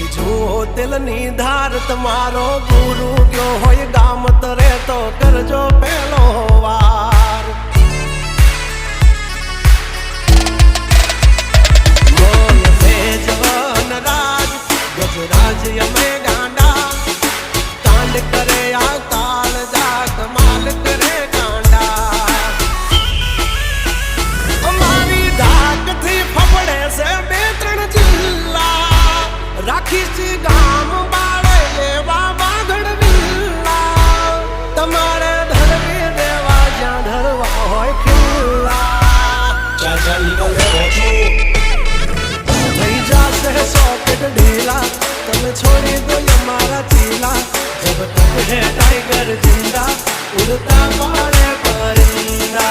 दिल नीधार तमारो गुरु क्यों होय गाम तरे तो करजो पहलो वार मोल जवान राज गजराज यमे गांडा कांड करे आ काल जा कमाल करे गांडा हमारी धाक थी फफड़े से बेतरण जिल्ला राखी सी गाम बाड़े लेवा बागड़ बिल्ला तमारे धरवी देवा जा धरवा होय खिल्ला चाचा निकले रोचो थई जासे सॉकेट ढीला तमे छोड़ी दो हमारा चीला जब तक है टाइगर जिंदा उड़ता पारे परिंदा